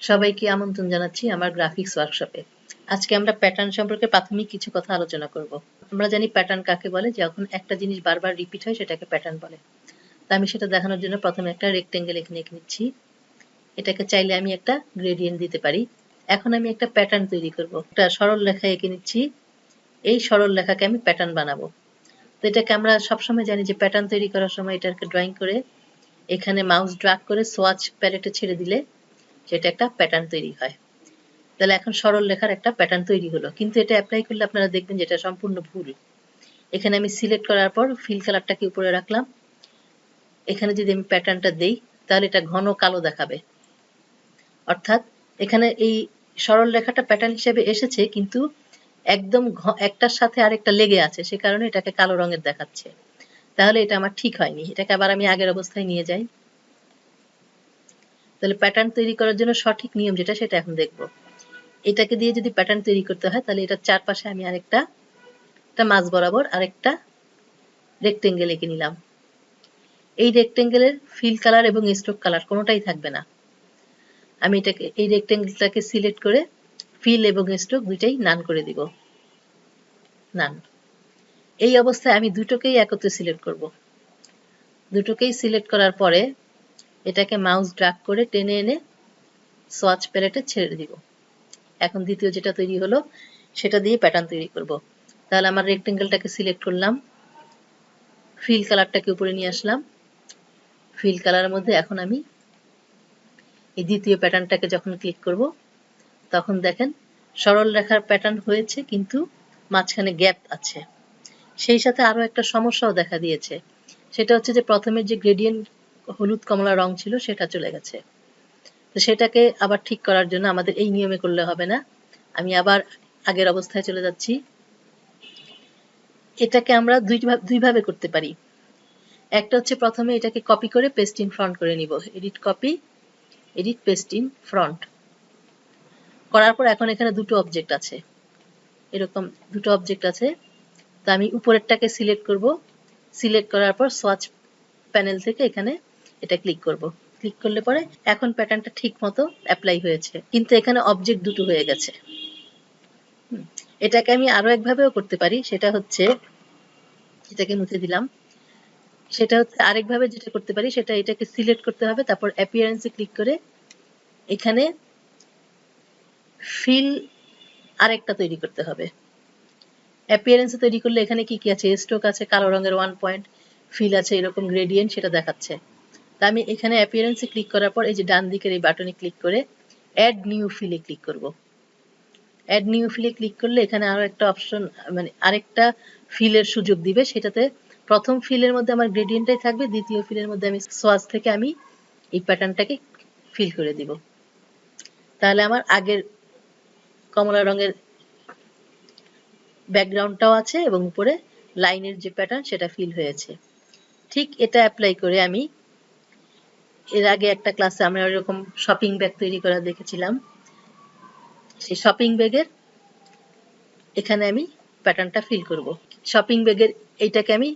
সবাইকে আমন্ত্রণ জানাচ্ছি আমার গ্রাফিক্স ওয়ার্কশপে। আজকে আমরা প্যাটার্ন সম্পর্কে প্রাথমিক কিছু কথা আলোচনা করব। আমরা জানি প্যাটার্ন কাকে বলে, যখন একটা জিনিস বারবার রিপিট হয় সেটাকে প্যাটার্ন বলে। তা আমি সেটা দেখানোর জন্য প্রথমে একটা রেক্টেঙ্গেল এখানে এঁকে নিচ্ছি। এটাকে চাইলে আমি একটা গ্রেডিয়েন্ট দিতে পারি। এখন আমি একটা প্যাটার্ন তৈরি করব। একটা সরল রেখা এঁকে নিচ্ছি। এই সরল রেখাকে আমি প্যাটার্ন বানাবো। তো এটাকে আমরা সবসময় জানি যে প্যাটার্ন তৈরি করার সময় এটাকে ড্রয়িং করে এখানে মাউস ড্র্যাগ করে সোয়াচ প্যালেটে ছেড়ে দিলে সেটা একটা প্যাটার্ন তৈরি হয়। তাহলে এখন সরল রেখার একটা প্যাটার্ন তৈরি হলো, কিন্তু এটা অ্যাপ্লাই করলে আপনারা দেখবেন যেটা সম্পূর্ণ ভুল। এখানে আমি সিলেক্ট করার পর ফিল কালারটাকে উপরে রাখলাম। এখানে যদি আমি প্যাটার্নটা দেই তাহলে এটা ঘন কালো দেখাবে। অর্থাৎ এখানে এই সরল রেখাটা প্যাটার্ন হিসেবে এসেছে, কিন্তু একদম একটার সাথে আরেকটা লেগে আছে, সে কারণে এটাকে কালো রঙের দেখাচ্ছে। তাহলে এটা আমার ঠিক হয়নি। এটাকে আবার আমি আগের অবস্থায় নিয়ে যাই। তাহলে প্যাটার্ন তৈরি করার জন্য সঠিক নিয়ম যেটা সেটা এখন দেখব। এটাকে দিয়ে যদি প্যাটার্ন তৈরি করতে হয় তাহলে এটার চারপাশে আমি আরেকটা মাঝ বরাবর আরেকটা রেক্টেঙ্গেল এঁকে নিলাম। এই রেক্টেঙ্গেলের ফিল কালার এবং স্ট্রোক কালার কোনোটাই থাকবে না। আমি এটাকে এই রেক্টেঙ্গেলটাকে সিলেক্ট করে ফিল এবং স্ট্রোক দুইটাই নান করে দিব। নান। এই অবস্থায় আমি দুটোকেই একত্রে সিলেক্ট করব। দুটোকেই সিলেক্ট করার পরে এটাকে মাউস ড্র্যাগ করে টেনে এনে সোয়াচ প্যালেটে ছেড়ে দিব। এখন দ্বিতীয় যেটা তৈরি হলো সেটা দিয়ে প্যাটার্ন তৈরি করব। তাহলে আমার রেক্টেঙ্গেলটাকে সিলেক্ট করলাম, ফিল কালারটাকে উপরে নিয়ে আসলাম। ফিল কালারের মধ্যে এখন আমি এই দ্বিতীয় প্যাটার্নটাকে যখন ক্লিক করব তখন দেখেন সরল রেখার প্যাটার্ন হয়েছে, কিন্তু মাঝখানে গ্যাপ আছে। সেই সাথে আরো একটা সমস্যাও দেখা দিয়েছে, সেটা হচ্ছে যে প্রথমের যে গ্রেডিয়েন্ট হলুদ কমলা রং ছিল সেটা চলে গেছে। তো সেটাকে আবার ঠিক করার জন্য আমাদের এই নিয়মে করলে হবে না। আমি আবার আগের অবস্থায় চলে যাচ্ছি। এটাকে আমরা দুইভাবে করতে পারি। একটা হচ্ছে প্রথমে এটাকে কপি করে পেস্ট ইন ফ্রন্ট করে নিব। Edit copy, edit paste in front করার পর এখন এখানে দুটো অবজেক্ট আছে, এরকম দুটো অবজেক্ট আছে। তো আমি উপরেরটাকে সিলেক্ট করব। সিলেক্ট করার পর সোয়াচ প্যানেল থেকে এখানে এটা ক্লিক করব। ক্লিক করলে পরে এখন প্যাটার্নটা ঠিক মতো অ্যাপ্লাই হয়েছে, কিন্তু এখানে অবজেক্ট দুটো হয়ে গেছে। এটাকে আমি আরো একভাবেও করতে পারি, সেটা হচ্ছে এটাকে মুছে দিলাম। সেটা হচ্ছে আরেকভাবে যেটা করতে পারি সেটা এটাকে সিলেক্ট করতে হবে, তারপর অ্যাপিয়ারেন্সে ক্লিক করে এখানে ফিল আরেকটা তৈরি করতে হবে। অ্যাপিয়ারেন্সে তৈরি করলে এখানে কি কি আছে, স্ট্রোক আছে, কালো রঙের 1 পয়েন্ট, ফিল আছে, এরকম গ্রেডিয়েন্ট সেটা দেখাচ্ছে। তা আমি এখানে অ্যাপিয়ারেন্সে ক্লিক করার পর এই যে ডান দিকের এই বাটনে ক্লিক করে অ্যাড নিউ ফিলে ক্লিক করব। অ্যাড নিউ ফিলে ক্লিক করলে এখানে আরো একটা অপশন, মানে আরেকটা ফিলের সুযোগ দিবে। সেটাতে প্রথম ফিলের মধ্যে আমার গ্রেডিয়েন্টটাই থাকবে, দ্বিতীয় ফিলের মধ্যে আমি সোয়াচ থেকে আমি এই প্যাটার্নটাকে ফিল করে দিব। তাহলে আমার আগের কমলা রঙের ব্যাকগ্রাউন্ডটাও আছে এবং উপরে লাইনের যে প্যাটার্ন সেটা ফিল হয়েছে। ঠিক এটা অ্যাপ্লাই করে আমি এর আগে একটা ক্লাসে আমরা এরকম শপিং ব্যাগ তৈরি করা দেখেছিলাম। সেই শপিং ব্যাগের এখানে আমি প্যাটার্নটা ফিল করব। শপিং ব্যাগের এইটাকে আমি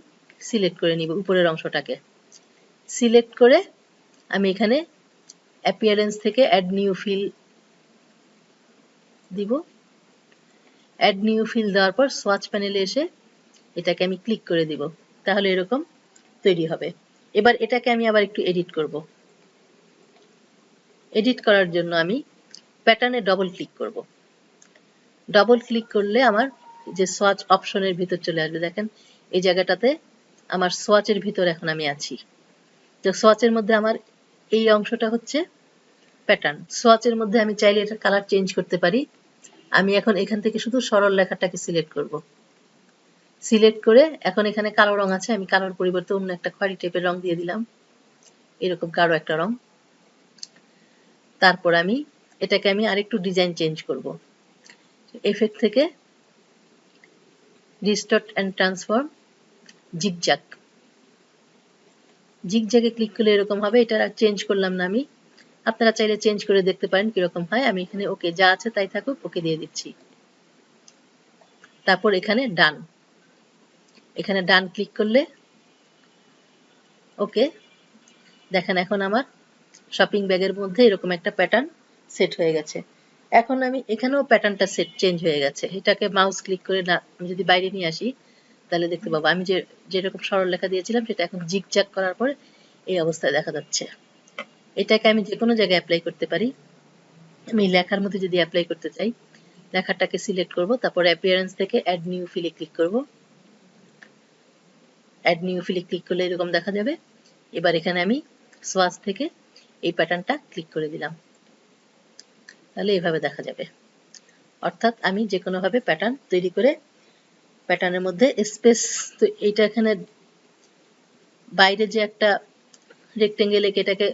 সিলেক্ট করে নিব, উপরের অংশটাকে সিলেক্ট করে আমি এখানে অ্যাপিয়ারেন্স থেকে অ্যাড নিউ ফিল দিব। অ্যাড নিউ ফিল দেওয়ার পর সোয়াচ প্যানেলে এসে এটাকে আমি ক্লিক করে দিব। তাহলে এরকম তৈরি হবে। এবার এটাকে আমি আবার একটু এডিট করব। এডিট করার জন্য আমি প্যাটার্নে ডবল ক্লিক করব। ডবল ক্লিক করলে আমার যে সোয়াচ অপশনের ভিতর চলে আসবে। দেখেন এই জায়গাটাতে আমার সোয়াচের ভিতর এখন আমি আছি। তো সোয়াচের মধ্যে আমার এই অংশটা হচ্ছে প্যাটার্ন। সোয়াচের মধ্যে আমি চাইলে এটা কালার চেঞ্জ করতে পারি। আমি এখন এখান থেকে শুধু সরল লেখাটাকে সিলেক্ট করব। সিলেক্ট করে এখন এখানে কালো রং আছে, আমি কালোর পরিবর্তে অন্য একটা খয়েরি টাইপের রং দিয়ে দিলাম, এরকম গাঢ় একটা রং। তারপর আমি এটাকে আমি আরেকটু ডিজাইন চেঞ্জ করব। এফেক্ট থেকে ডিস্টর্ট এন্ড ট্রান্সফর্ম, জিগজ্যাগ। জিগজ্যাগে ক্লিক করলে এরকম হবে। এটা চেঞ্জ করলাম না আমি, আপনারা চাইলে চেঞ্জ করে দেখতে পারেন কিরকম হয়। আমি এখানে ওকে, যা আছে তাই থাকুক, ওকে দিয়ে দিচ্ছি। তারপর এখানে ডান, এখানে ডান ক্লিক করলে ওকে। দেখেন এখন আমার শপিং ব্যাগের মধ্যে এরকম একটা প্যাটার্ন সেট হয়ে গেছে। এখন আমি এখানেও প্যাটার্নটা চেঞ্জ হয়ে গেছে। এটাকে মাউস ক্লিক করে না আমি যদি বাইরে নিয়ে আসি তাহলে দেখতে পাবো আমি যেরকম সরলরেখা দিয়েছিলাম সেটা এখন জিগজ্যাগ করার পরে এই অবস্থায় দেখা যাচ্ছে। এটাকে আমি যে কোনো জায়গায় অ্যাপ্লাই করতে পারি। আমি লেখার মধ্যে যদি অ্যাপ্লাই করতে চাই, লেখাটাকে সিলেক্ট করব, তারপর অ্যাপিয়ারেন্স থেকে অ্যাড নিউ ফিলে ক্লিক করব। অ্যাড নিউ ফিলে ক্লিক করলে এরকম দেখা যাবে। এবার এখানে আমি সোয়াচ থেকে এই প্যাটার্নটা ক্লিক করে দিলাম, তাহলে এভাবে দেখা যাবে। অর্থাৎ আমি যে কোনোভাবে প্যাটার্ন তৈরি করে প্যাটার্নের মধ্যে স্পেস, তো এইটা এখানে বাইরে যে একটা রেক্টেঙ্গেল এঁকে এটাকে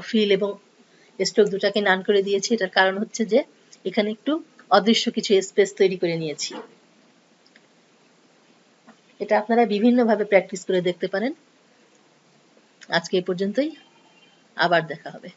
ফিল এবং স্ট্রোক দুটাকে নান করে দিয়েছি, এটার কারণ হচ্ছে যে এখানে একটু অদৃশ্য কিছু স্পেস তৈরি করে নিয়েছি। এটা আপনারা বিভিন্নভাবে প্র্যাকটিস করে দেখতে পারেন। আজকে এই পর্যন্তই, আবার দেখা হবে।